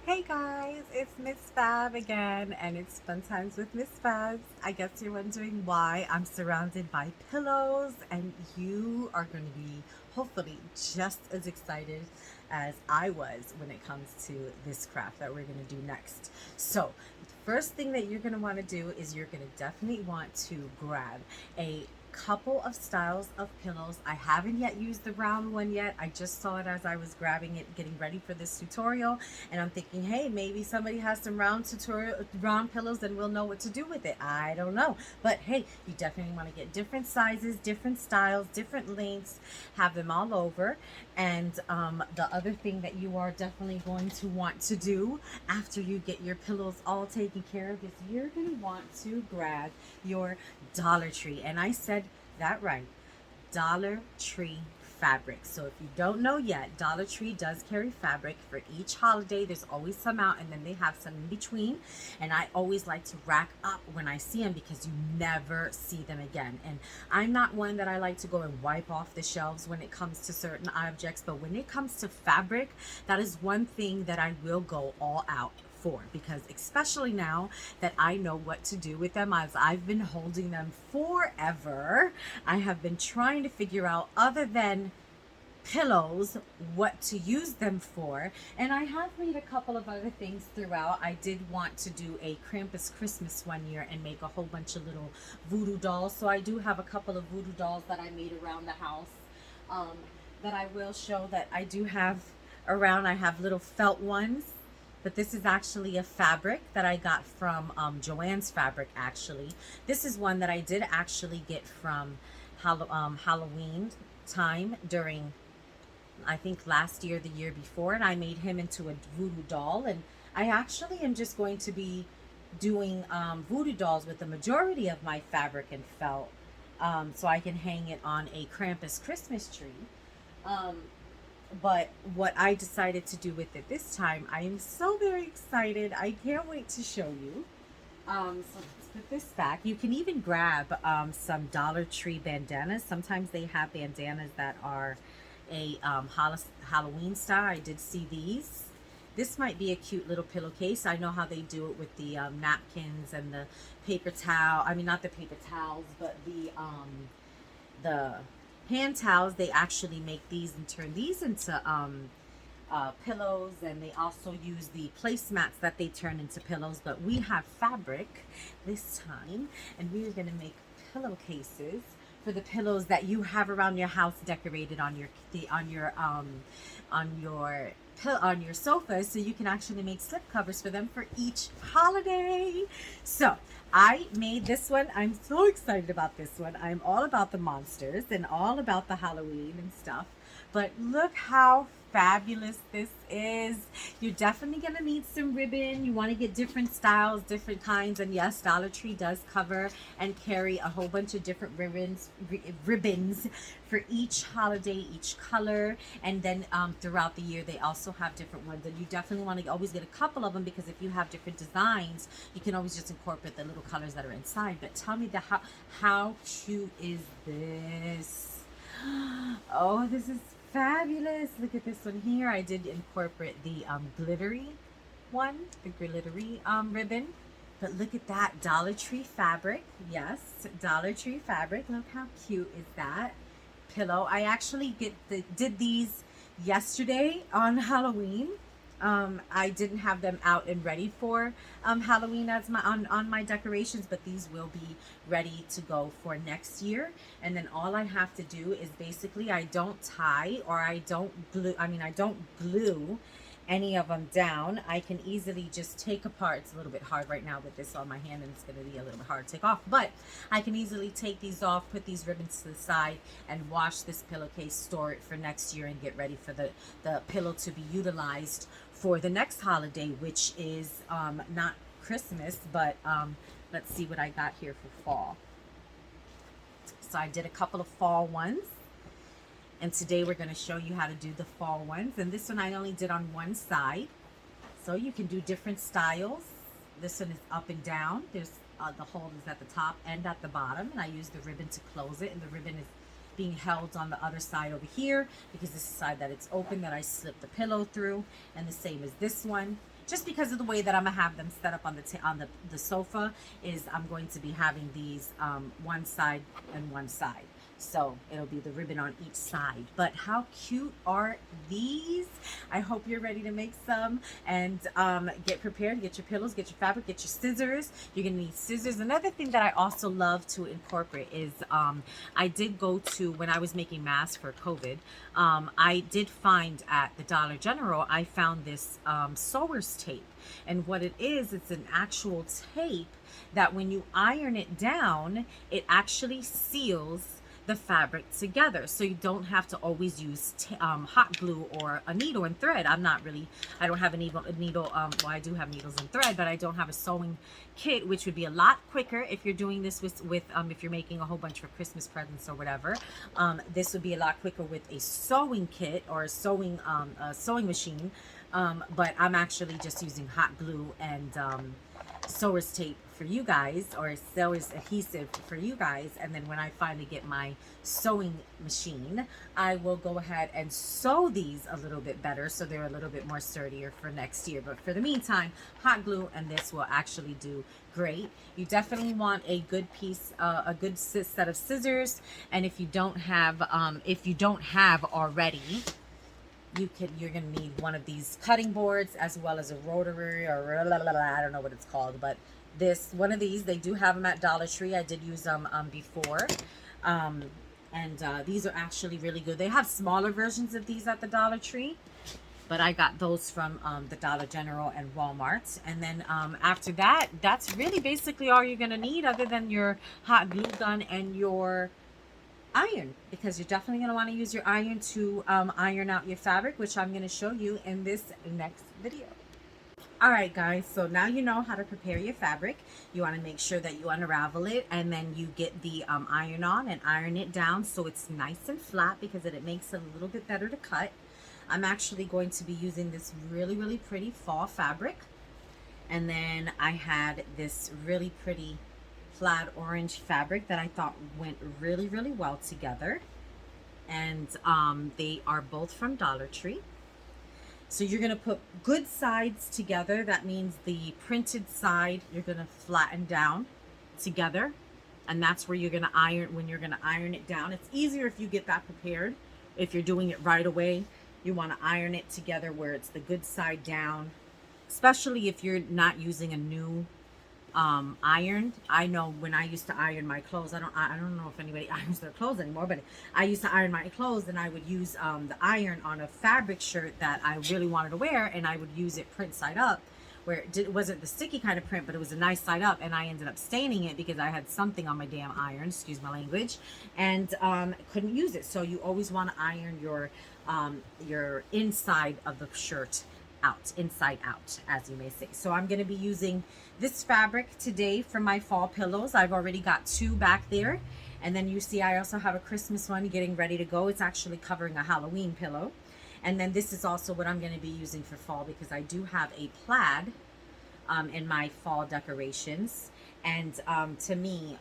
Hey guys, it's Miss Fab again, and it's Fun Times with Miss Fabs. I guess you're wondering why I'm surrounded by pillows, and you are going to be hopefully just as excited as I was when it comes to this craft that we're going to do next. So, the first thing that you're going to want to do is you're going to definitely want to grab a couple of styles of pillows. I haven't yet used the round one yet. I just saw it as I was grabbing it, getting ready for this tutorial, and I'm thinking, hey, maybe somebody has some round pillows and we'll know what to do with it. I don't know, but hey, you definitely want to get different sizes, different styles, different lengths, have them all over. And the other thing that you are definitely going to want to do after you get your pillows all taken care of is you're going to want to grab your Dollar Tree. And I said that right. Dollar Tree fabric. So if you don't know yet, Dollar Tree does carry fabric for each holiday. There's always some out, and then they have some in between. And I always like to rack up when I see them because you never see them again. And I'm not one that I like to go and wipe off the shelves when it comes to certain objects, but when it comes to fabric, that is one thing that I will go all out for, because especially now that I know what to do with them, as I've been holding them forever, I have been trying to figure out, other than pillows, what to use them for. And I have made a couple of other things throughout. I did want to do a Krampus Christmas one year and make a whole bunch of little voodoo dolls. So I do have a couple of voodoo dolls that I made around the house, um, that I will show that I do have around. I have little felt ones, but this is actually a fabric that I got from Joann's Fabric, actually. This is one that I did actually get from Halloween time during, I think, last year, the year before, and I made him into a voodoo doll. And I actually am just going to be doing voodoo dolls with the majority of my fabric and felt, so I can hang it on a Krampus Christmas tree. Um, but what I decided to do with it this time, I am so very excited. I can't wait to show you. So let's put this back. You can even grab some Dollar Tree bandanas. Sometimes they have bandanas that are a Halloween style. I did see these. This might be a cute little pillowcase. I know how they do it with the napkins and the paper towel. I mean, not the paper towels, but the hand towels. They actually make these and turn these into pillows, and they also use the placemats that they turn into pillows. But we have fabric this time, and we are going to make pillowcases for the pillows that you have around your house decorated on your on your on your sofa, so you can actually make slip covers for them for each holiday. So I made this one. I'm so excited about this one. I'm all about the monsters and all about the Halloween and stuff. But look how fabulous this is. You're definitely going to need some ribbon. You want to get different styles, different kinds. And yes, Dollar Tree does cover and carry a whole bunch of different ribbons for each holiday, each color. And then throughout the year, they also have different ones. And you definitely want to always get a couple of them, because if you have different designs, you can always just incorporate the little colors that are inside. But tell me, how cute is this? Oh, this is fabulous. Look at this one here. I did incorporate the glittery one, the glittery ribbon. But look at that Dollar Tree fabric. Yes, Dollar Tree fabric. Look how cute is that pillow. I actually did these yesterday on Halloween. I didn't have them out and ready for Halloween as on my decorations, but these will be ready to go for next year. And then all I have to do is basically, I don't tie, or I don't glue. I mean, I don't glue any of them down. I can easily just take apart. It's a little bit hard right now with this on my hand, and it's going to be a little bit hard to take off, but I can easily take these off, put these ribbons to the side, and wash this pillowcase, store it for next year, and get ready for the pillow to be utilized for the next holiday, which is not Christmas, but let's see what I got here for fall. So I did a couple of fall ones, and today we're going to show you how to do the fall ones. And this one I only did on one side, so you can do different styles. This one is up and down. There's the hole is at the top and at the bottom, and I use the ribbon to close it, and the ribbon is being held on the other side over here, because this is the side that it's open, that I slip the pillow through. And the same as this one. just because of the way that I'm gonna have them set up on the sofa, is I'm going to be having these one side and one side. So it'll be the ribbon on each side. But how cute are these? I hope you're ready to make some, and get prepared. Get your pillows, get your fabric, get your scissors. You're gonna need scissors. Another thing that I also love to incorporate is I did go to, when I was making masks for COVID, I did find at the Dollar General, I found this sewer's tape. And what it is, it's an actual tape that when you iron it down, it actually seals the fabric together, so you don't have to always use hot glue or a needle and thread. I don't have a needle, well, I do have needles and thread, but I don't have a sewing kit, which would be a lot quicker if you're doing this with if you're making a whole bunch for Christmas presents or whatever. This would be a lot quicker with a sewing kit or a sewing machine, but I'm actually just using hot glue and sewer's tape for you guys, or sewer's adhesive for you guys. And then when I finally get my sewing machine, I will go ahead and sew these a little bit better so they're a little bit more sturdier for next year. But for the meantime, hot glue and this will actually do great. You definitely want a good piece, a good set of scissors. And if you don't have already, you're gonna need one of these cutting boards, as well as a rotary, or I don't know what it's called, but one of these, they do have them at Dollar Tree. I did use them before, and these are actually really good. They have smaller versions of these at the Dollar Tree, but I got those from the Dollar General and Walmart. And then after that, that's really basically all you're gonna need, other than your hot glue gun and your iron, because you're definitely going to want to use your iron to iron out your fabric, which I'm going to show you in this next video. All right, guys, so now you know how to prepare your fabric. You want to make sure that you unravel it, and then you get the iron on and iron it down so it's nice and flat, because it makes it a little bit better to cut. I'm actually going to be using this really pretty fall fabric, and then I had this really pretty plaid orange fabric that I thought went really well together, and they are both from Dollar Tree. So you're going to put good sides together. That means the printed side you're going to flatten down together, and that's where you're going to iron. When you're going to iron it down, it's easier if you get that prepared. If you're doing it right away, you want to iron it together where it's the good side down, especially if you're not using a new ironed. I know when I used to iron my clothes, I don't know if anybody irons their clothes anymore, but I used to iron my clothes, and I would use the iron on a fabric shirt that I really wanted to wear, and I would use it print side up, where it wasn't the sticky kind of print, but it was a nice side up, and I ended up staining it because I had something on my damn iron, excuse my language, and couldn't use it. So you always want to iron your inside of the shirt out, inside out, as you may say. So I'm going to be using this fabric today for my fall pillows. I've already got two back there, and then you see I also have a Christmas one getting ready to go. It's actually covering a Halloween pillow. And then this is also what I'm going to be using for fall, because I do have a plaid in my fall decorations. And to me,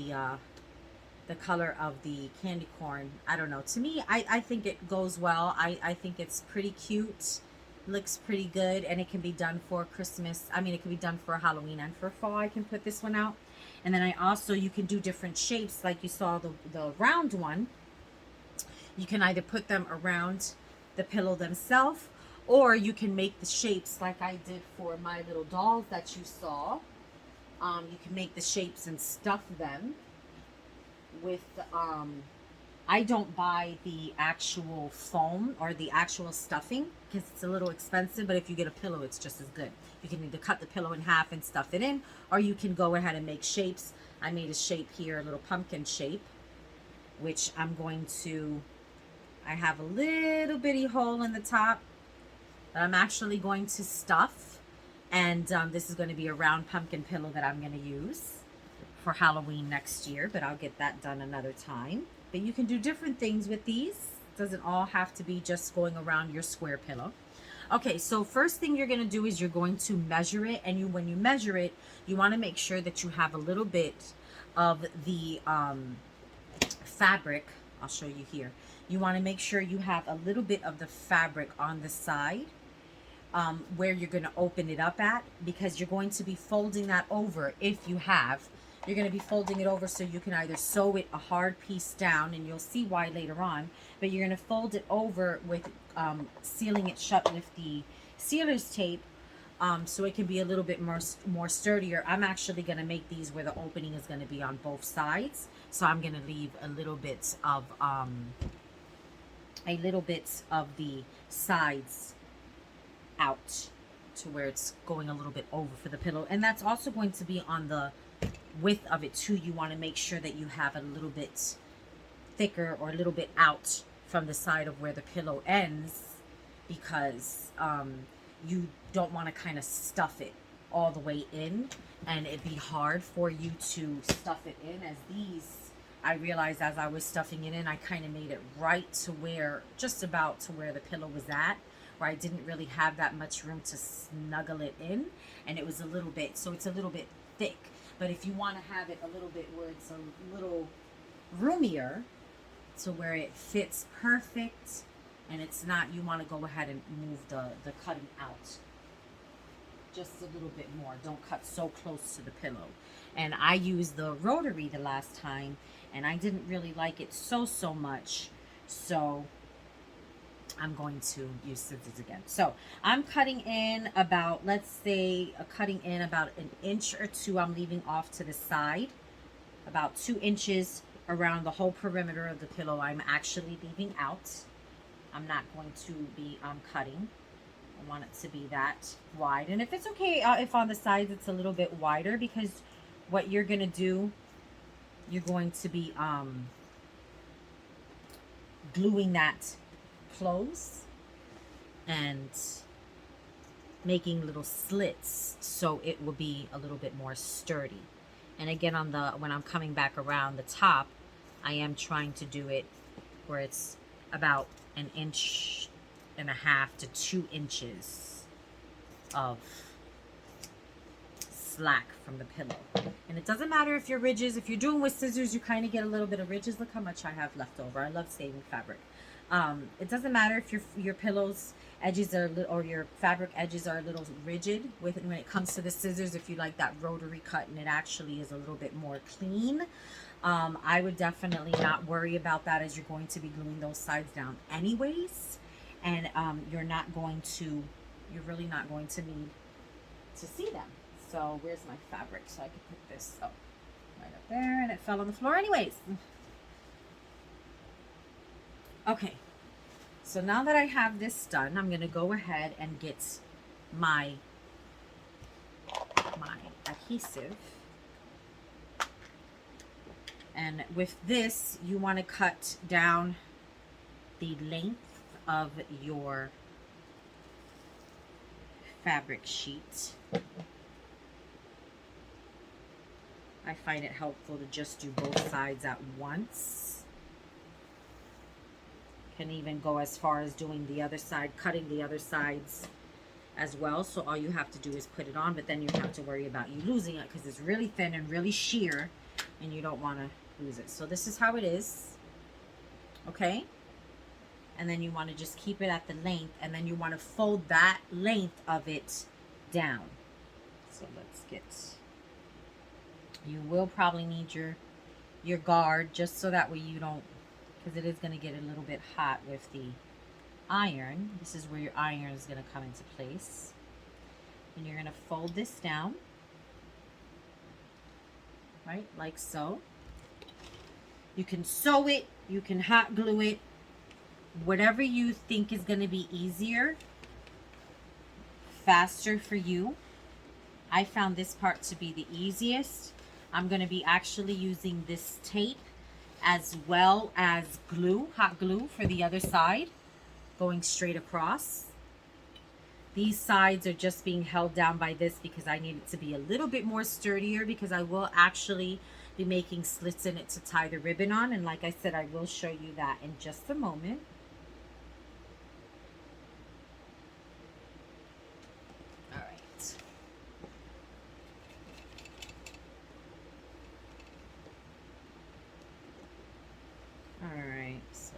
the color of the candy corn, I don't know, to me, I think it goes well. I think it's pretty cute, looks pretty good, and it can be done for Christmas. I mean, it can be done for Halloween and for fall. I can put this one out. And then you can do different shapes, like you saw the round one. You can either put them around the pillow themselves, or you can make the shapes like I did for my little dolls that you saw. You can make the shapes and stuff them with I don't buy the actual foam or the actual stuffing, because it's a little expensive, but if you get a pillow, it's just as good. You can either cut the pillow in half and stuff it in, or you can go ahead and make shapes. I made a shape here, a little pumpkin shape, which I have a little bitty hole in the top that I'm actually going to stuff, and this is going to be a round pumpkin pillow that I'm going to use for Halloween next year, but I'll get that done another time. But you can do different things with these. It doesn't all have to be just going around your square pillow. Okay, so first thing you're going to do is you're going to measure it, and when you measure it, you want to make sure that you have a little bit of the fabric. I'll show you here. You want to make sure you have a little bit of the fabric on the side where you're going to open it up at, because you're going to be folding that over. If you have, you're going to be folding it over so you can either sew it a hard piece down, and you'll see why later on, but you're going to fold it over with sealing it shut with the sealer's tape, so it can be a little bit more sturdier. I'm actually going to make these where the opening is going to be on both sides, so I'm going to leave a little bit of the sides out to where it's going a little bit over for the pillow. And that's also going to be on the width of it too. You want to make sure that you have a little bit thicker or a little bit out from the side of where the pillow ends, because you don't want to kind of stuff it all the way in, and it'd be hard for you to stuff it in. As these, I realized as I was stuffing it in, I kind of made it right to where, just about to where the pillow was at, where I didn't really have that much room to snuggle it in, and it was a little bit, so it's a little bit thick. But if you want to have it a little bit where it's a little roomier, to where it fits perfect, and it's not, you want to go ahead and move the cutting out just a little bit more. Don't cut so close to the pillow. And I used the rotary the last time, and I didn't really like it so much, so I'm going to use scissors again. So I'm cutting in about, let's say, cutting in about an inch or two. I'm leaving off to the side, about 2 inches around the whole perimeter of the pillow. I'm actually leaving out. I'm not going to be cutting. I want it to be that wide. And if it's okay, if on the sides it's a little bit wider, because what you're going to do, you're going to be gluing that close and making little slits so it will be a little bit more sturdy. And again, on the, when I'm coming back around the top, I am trying to do it where it's about 1.5 inches to 2 inches of slack from the pillow. And it doesn't matter if you're ridges. If you're doing with scissors, you kind of get a little bit of ridges. Look how much I have left over. I love saving fabric. It doesn't matter if your pillows edges are or your fabric edges are a little rigid with when it comes to the scissors. If you like that rotary cut and it actually is a little bit more clean, I would definitely not worry about that, as you're going to be gluing those sides down anyways, and you're really not going to need to see them. So where's my fabric so I can put this up right up there, and it fell on the floor anyways. Okay, so now that I have this done, I'm going to go ahead and get my adhesive. And with this, you want to cut down the length of your fabric sheet. I find it helpful to just do both sides at once. Can even go as far as doing the other side, cutting the other sides as well. So all you have to do is put it on, but then you have to worry about you losing it because it's really thin and really sheer, and you don't want to lose it. So this is how it is, okay? And then you want to just keep it at the length, and then you want to fold that length of it down. So let's get, you will probably need your guard, just so that way you don't, because it is going to get a little bit hot with the iron. This is where your iron is going to come into place. And you're going to fold this down, right, like so. You can sew it, you can hot glue it, whatever you think is going to be easier, faster for you. I found this part to be the easiest. I'm going to be actually using this tape as well as glue, hot glue, for the other side, going straight across. These sides are just being held down by this because I need it to be a little bit more sturdier, because I will actually be making slits in it to tie the ribbon on. And like I said, I will show you that in just a moment. All right. All right, so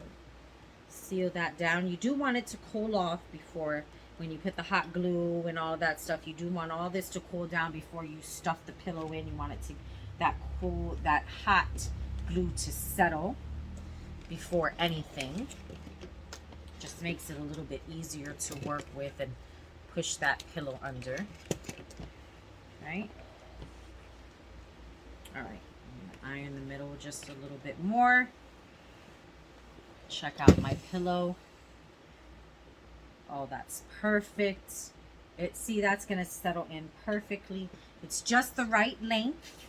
seal that down. You do want it to cool off before when you put the hot glue and all that stuff, you do want all this to cool down before you stuff the pillow in. You want it to, that hot glue to settle before anything. Just makes it a little bit easier to work with and push that pillow under. Right? All right. Iron the middle just a little bit more. Check out my pillow. Oh, that's perfect. See, that's going to settle in perfectly. It's just the right length.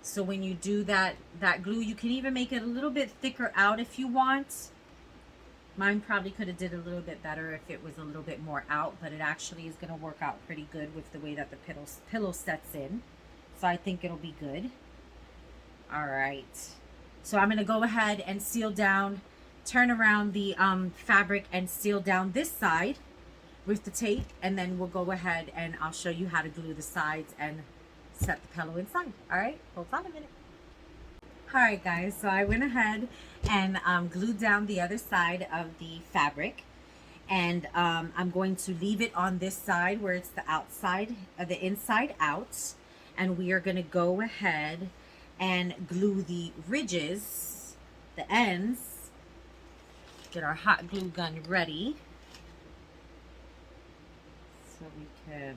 So when you do that glue, you can even make it a little bit thicker out if you want. Mine probably could have did a little bit better if it was a little bit more out, but it actually is going to work out pretty good with the way that the pillow sets in. So I think it'll be good. All right. So I'm going to go ahead and seal down, turn around the fabric and seal down this side with the tape, and then we'll go ahead and I'll show you how to glue the sides and set the pillow inside. All right, hold on a minute. All right, guys, so I went ahead and glued down the other side of the fabric, and I'm going to leave it on this side where it's the outside, the inside out, and we are going to go ahead and glue the ridges, the ends. Get our hot glue gun ready so we can,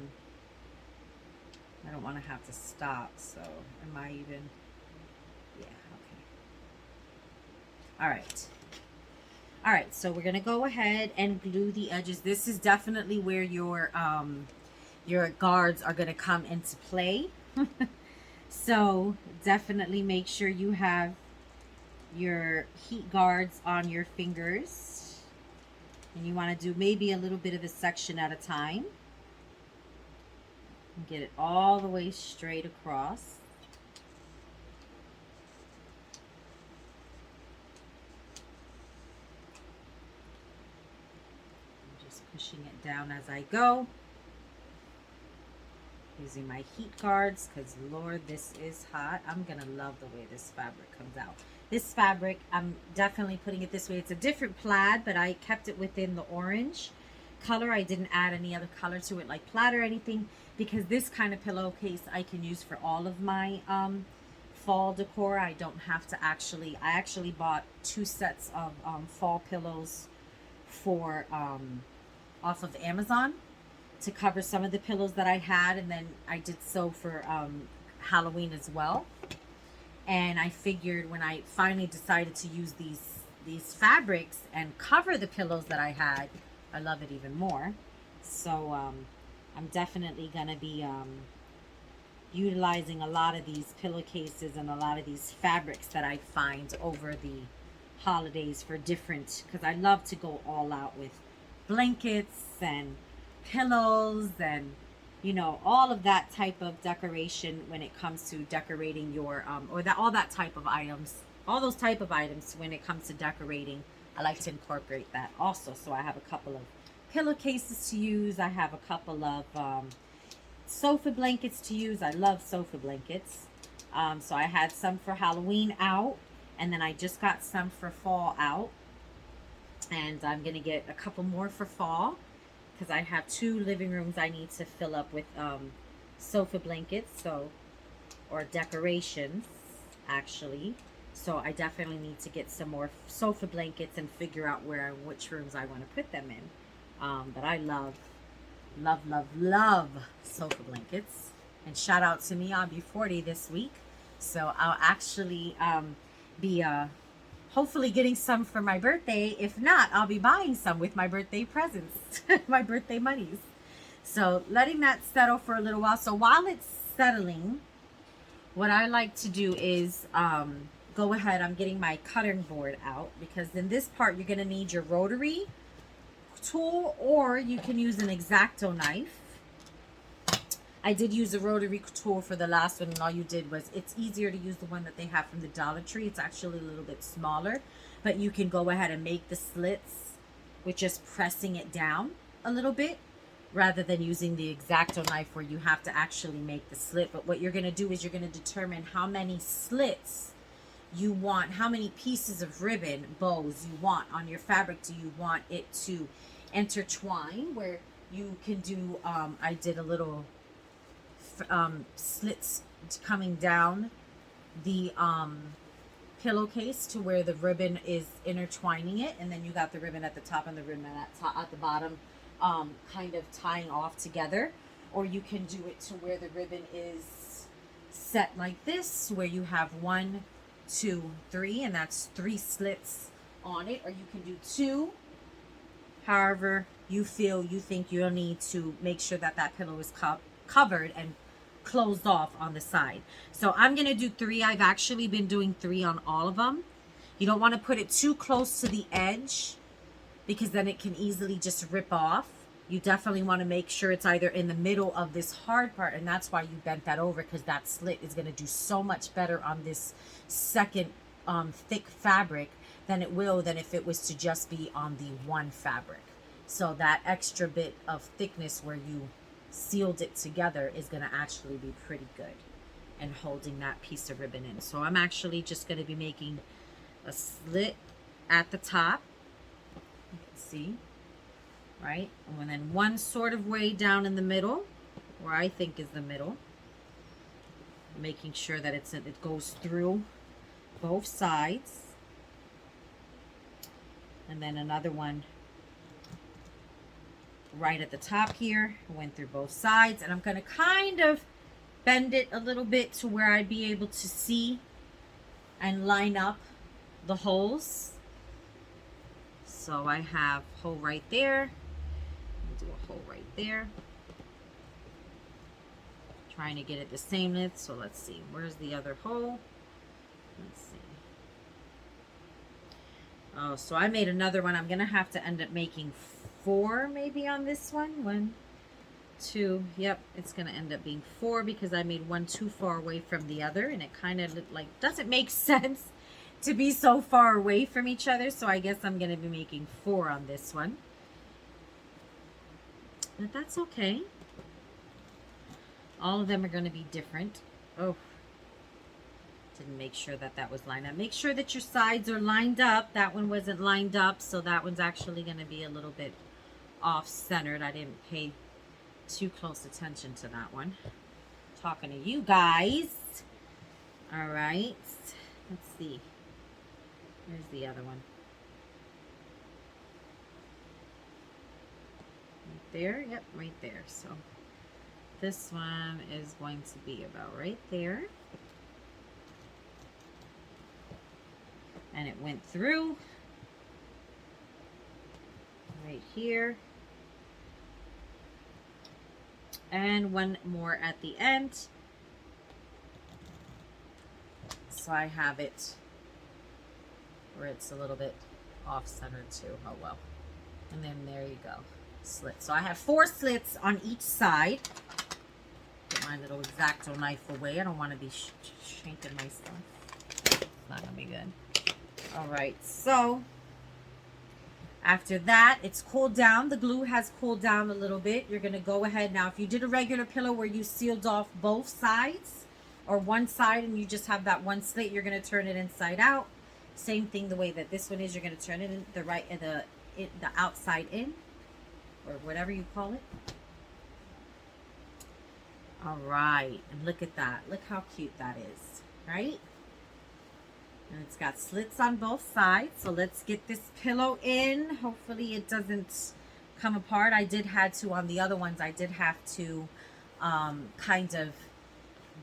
I don't want to have to stop, so am I even, yeah, okay. All right, so we're gonna go ahead and glue the edges. This is definitely where your guards are gonna come into play. So definitely make sure you have your heat guards on your fingers, and you want to do maybe a little bit of a section at a time and get it all the way straight across. I'm just pushing it down as I go, using my heat guards, because Lord, this is hot. I'm gonna love the way this fabric comes out. This fabric, I'm definitely putting it this way. It's a different plaid, but I kept it within the orange color. I didn't add any other color to it like plaid or anything, because this kind of pillowcase I can use for all of my fall decor. I don't have to I actually bought 2 sets of fall pillows for off of Amazon to cover some of the pillows that I had, and then I did so for Halloween as well. And I figured when I finally decided to use these fabrics and cover the pillows that I had, I love it even more. So I'm definitely gonna be utilizing a lot of these pillowcases and a lot of these fabrics that I find over the holidays for different, because I love to go all out with blankets and pillows and, you know, all of that type of decoration when it comes to decorating your all that type of items, all those type of items when it comes to decorating. I like to incorporate that also. So I have a couple of pillowcases to use. I have a couple of sofa blankets to use. I love sofa blankets. So I had some for Halloween out, and then I just got some for fall out, and I'm gonna get a couple more for fall, because I have 2 living rooms I need to fill up with sofa blankets, so, or decorations actually. So I definitely need to get some more sofa blankets and figure out which rooms I want to put them in. But I love sofa blankets. And shout out to me, I'll be 40 this week, so I'll actually be hopefully getting some for my birthday. If not, I'll be buying some with my birthday presents, my birthday monies. So letting that settle for a little while. So while it's settling, what I like to do is go ahead, I'm getting my cutting board out, because in this part you're going to need your rotary tool, or you can use an X-Acto knife. I did use a rotary tool for the last one, and all you did was, it's easier to use the one that they have from the Dollar Tree. It's actually a little bit smaller, but you can go ahead and make the slits with just pressing it down a little bit, rather than using the X-Acto knife where you have to actually make the slit. But what you're going to do is you're going to determine how many slits you want, how many pieces of ribbon, bows you want on your fabric do you want it to intertwine where you can do, I did a little slits coming down the pillowcase to where the ribbon is intertwining it, and then you got the ribbon at the top and the ribbon at the bottom, kind of tying off together. Or you can do it to where the ribbon is set like this, where you have 1, 2, 3, and that's 3 slits on it. Or you can do 2, however you think you'll need to make sure that that pillow is covered and closed off on the side. So I'm going to do 3. I've actually been doing 3 on all of them. You don't want to put it too close to the edge because then it can easily just rip off. You definitely want to make sure it's either in the middle of this hard part, and that's why you bent that over, because that slit is going to do so much better on this second thick fabric than it will than if it was to just be on the one fabric. So that extra bit of thickness where you sealed it together is going to actually be pretty good and holding that piece of ribbon in. So I'm actually just going to be making a slit at the top. You can see, right? And then one sort of way down in the middle, where I think is the middle, making sure that it goes through both sides. And then another one right at the top here, went through both sides, and I'm going to kind of bend it a little bit to where I'd be able to see and line up the holes. So I have a hole right there, do a hole right there, trying to get it the same width. So let's see, where's the other hole? Let's see. Oh, so I made another one. I'm gonna have to end up making 4 maybe on this one. 1, 2, yep, it's gonna end up being 4 because I made one too far away from the other, and it kind of like doesn't make sense to be so far away from each other. So I guess I'm gonna be making 4 on this one, but that's okay. All of them are gonna be different. Oh, didn't make sure that that was lined up. Make sure that your sides are lined up. That one wasn't lined up, so that one's actually going to be a little bit off-centered. I didn't pay too close attention to that one. Talking to you guys. All right. Let's see. Where's the other one? Right there? Yep, right there. So this one is going to be about right there. And it went through right here, and one more at the end. So I have it where it's a little bit off centered too. Oh well. And then there you go, slit. So I have 4 slits on each side. Put my little X-Acto knife away. I don't want to be shanking my stuff. It's not gonna be good. All right, so after that, it's cooled down. The glue has cooled down a little bit. You're going to go ahead now. If you did a regular pillow where you sealed off both sides or one side and you just have that one slit, you're going to turn it inside out. Same thing the way that this one is. You're going to turn it in the outside in, or whatever you call it. All right, and look at that. Look how cute that is, right? And it's got slits on both sides. So let's get this pillow in. Hopefully it doesn't come apart. I did have to, on the other ones, I did have to kind of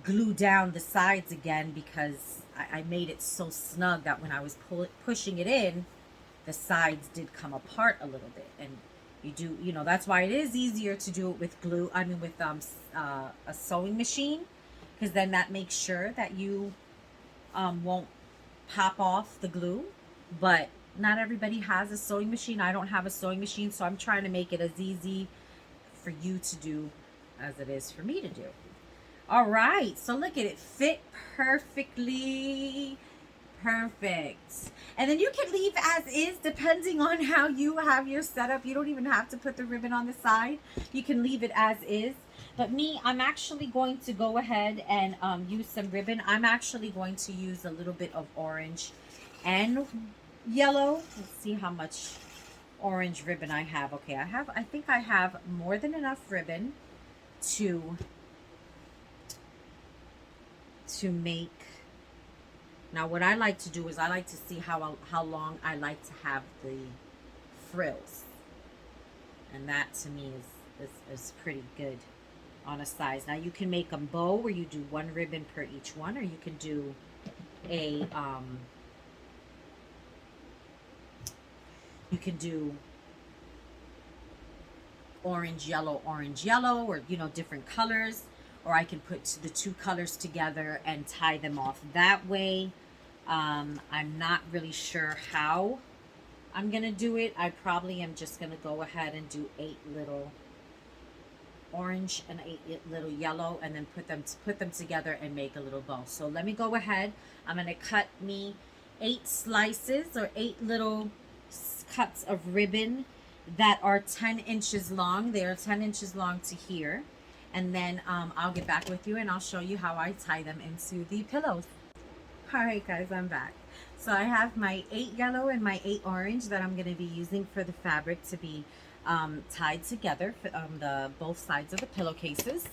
glue down the sides again because I made it so snug that when I was pushing it in, the sides did come apart a little bit. And you know, that's why it is easier to do it with glue. I mean, with a sewing machine, because then that makes sure that you won't pop off the glue. But not everybody has a sewing machine. I don't have a sewing machine, so I'm trying to make it as easy for you to do as it is for me to do. All right, so look at it, fit perfectly. Perfect. And then you can leave as is depending on how you have your setup. You don't even have to put the ribbon on the side. You can leave it as is. But me, I'm actually going to go ahead and use some ribbon. I'm actually going to use a little bit of orange and yellow. Let's see how much orange ribbon I have. Okay, I think I have more than enough ribbon to make. Now what I like to do is I like to see how long I like to have the frills. And that to me is pretty good on a size. Now you can make them bow where you do one ribbon per each one, or you can do a you can do orange yellow, or you know, different colors, or I can put the two colors together and tie them off that way. I'm not really sure how I'm gonna do it. I probably am just gonna go ahead and do 8 little orange and 8 little yellow, and then put them together and make a little bow. So let me go ahead. I'm gonna cut me 8 slices, or 8 little cuts of ribbon that are 10 inches long. They are 10 inches long to here. And then I'll get back with you and I'll show you how I tie them into the pillows. All right, guys, I'm back. So I have my 8 yellow and my 8 orange that I'm going to be using for the fabric to be tied together on the both sides of the pillowcases.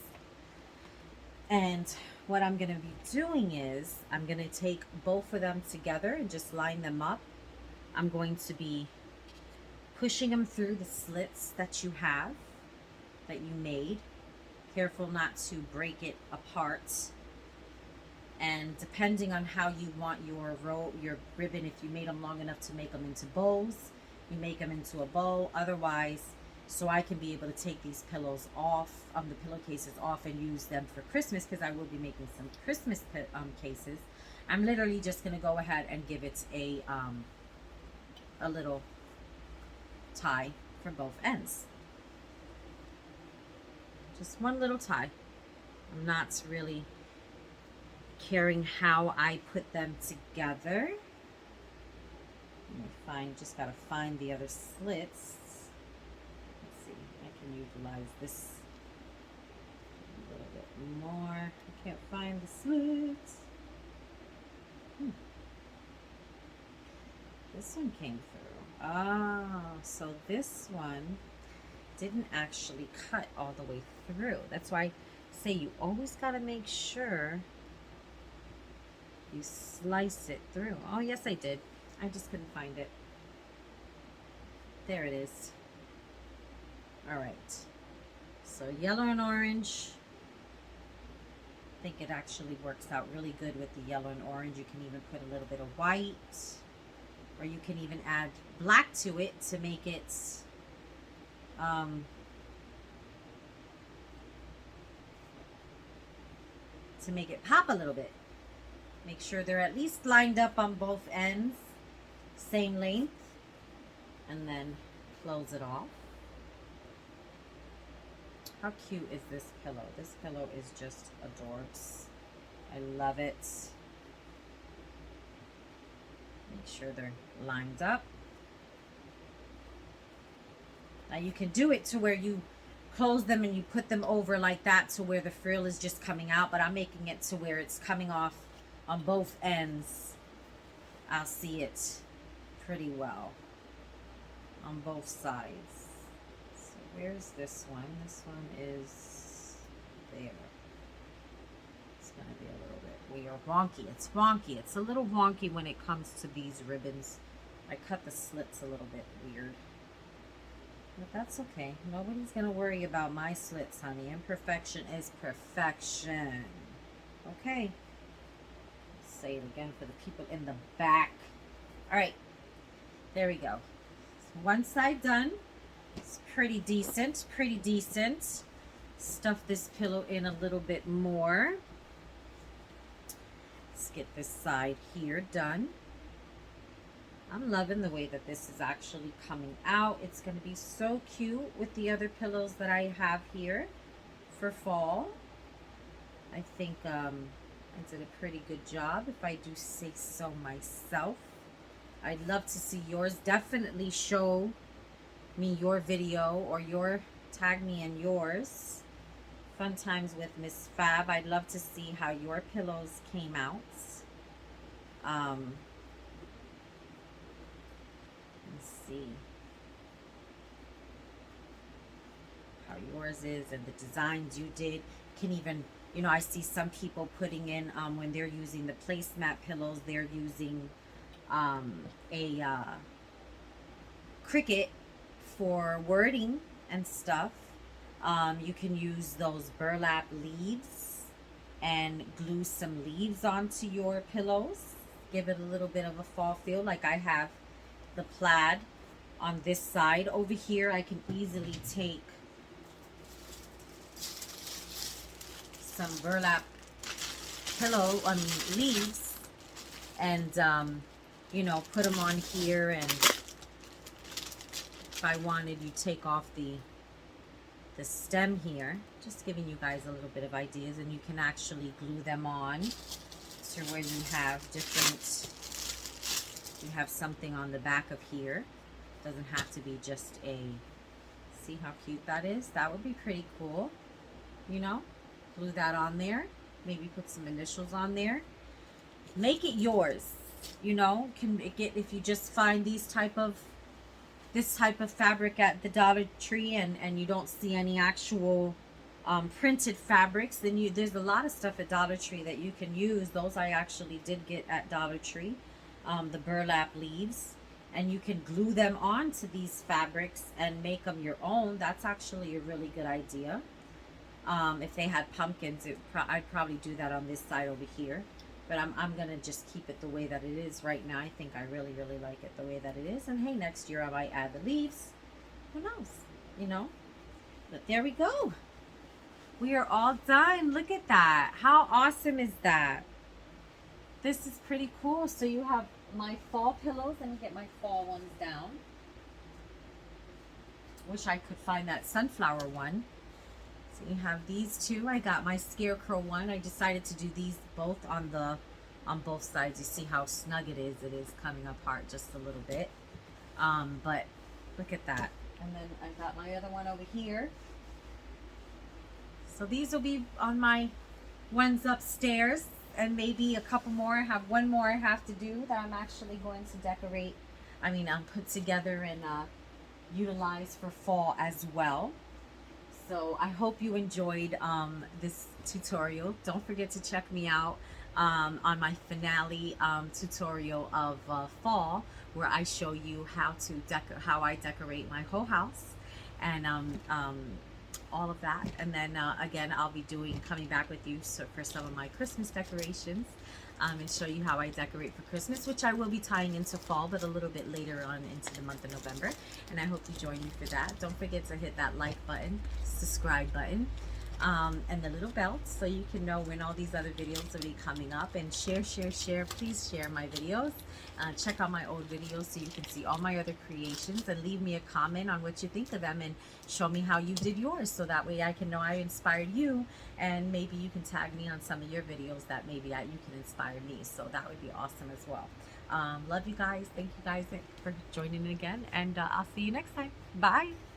And what I'm going to be doing is I'm going to take both of them together and just line them up. I'm going to be pushing them through the slits that you have, that you made. Careful not to break it apart. And depending on how you want your ribbon, if you made them long enough to make them into bows, you make them into a bow. Otherwise, so I can be able to take these pillows off, the pillowcases off, and use them for Christmas, because I will be making some Christmas cases. I'm literally just going to go ahead and give it a little tie for both ends. Just one little tie. I'm not really caring how I put them together. Just gotta find the other slits. Let's see, I can utilize this a little bit more. I can't find the slits. This one came through. Ah, so this one didn't actually cut all the way through. That's why I say you always gotta make sure you slice it through. Oh, yes, I did. I just couldn't find it. There it is. All right. So yellow and orange. I think it actually works out really good with the yellow and orange. You can even put a little bit of white, or you can even add black to it to make it pop a little bit. Make sure they're at least lined up on both ends, same length, and then close it off. How cute is this pillow? This pillow is just adorbs. I love it. Make sure they're lined up. Now you can do it to where you close them and you put them over like that to where the frill is just coming out, but I'm making it to where it's coming off on both ends. I'll see it pretty well on both sides. So where's this one? This one is there. It's going to be a little bit weird. Wonky. It's wonky. It's a little wonky when it comes to these ribbons. I cut the slits a little bit weird. But that's okay. Nobody's going to worry about my slits, honey. Imperfection is perfection. Okay. Say it again for the people in the back. All right, there we go. So one side done. It's pretty decent, Stuff this pillow in a little bit more. Let's get this side here done. I'm loving the way that this is actually coming out. It's going to be so cute with the other pillows that I have here for fall. I think I did a pretty good job, if I do say so myself. I'd love to see yours. Definitely show me your video, or tag me in yours. Fun times with Miss Fab. I'd love to see how your pillows came out. Let's see. how yours is and the designs you did. Can even, you know, I see some people putting in, when they're using the placemat pillows, they're using a Cricut for wording and stuff. You can use those burlap leaves and glue some leaves onto your pillows. Give it a little bit of a fall feel. Like I have the plaid on this side. Over here, I can easily take some burlap leaves and, you know, put them on here. And if I wanted, you take off the stem here, just giving you guys a little bit of ideas, and you can actually glue them on to where you have different, you have something on the back of here. Doesn't have to be just a, see how cute that is? That would be pretty cool, you know? Glue that on there, maybe put some initials on there. Make it yours, you know? Can get, if you just find this type of fabric at the Dollar Tree, and you don't see any actual printed fabrics, then there's a lot of stuff at Dollar Tree that you can use. Those I actually did get at Dollar Tree, the burlap leaves, and you can glue them onto these fabrics and make them your own. That's actually a really good idea. If they had pumpkins, I'd probably do that on this side over here. But I'm going to just keep it the way that it is right now. I think I really, really like it the way that it is. And hey, next year I might add the leaves. Who knows? You know? But there we go. We are all done. Look at that. How awesome is that? This is pretty cool. So you have my fall pillows. Let me get my fall ones down. Wish I could find that sunflower one. So you have these two. I got my scarecrow one. I decided to do these both on both sides. You see how snug it is. It is coming apart just a little bit. But look at that. And then I got my other one over here. So these will be on my ones upstairs, and maybe a couple more. I have one more I have to do that I'm actually going to decorate. I mean, put together and utilize for fall as well. So I hope you enjoyed this tutorial. Don't forget to check me out on my finale tutorial of fall, where I show you how I decorate my whole house, and all of that. And then again, I'll be coming back with you for some of my Christmas decorations, and show you how I decorate for Christmas, which I will be tying into fall, but a little bit later on into the month of November. And I hope you join me for that. Don't forget to hit that like button, subscribe button, and the little bell, so you can know when all these other videos will be coming up. And share. Please share my videos. Check out my old videos so you can see all my other creations, and leave me a comment on what you think of them, and show me how you did yours, so that way I can know I inspired you, and maybe you can tag me on some of your videos that maybe you can inspire me. So that would be awesome as well. Love you guys. Thank you guys for joining in again, and I'll see you next time. Bye.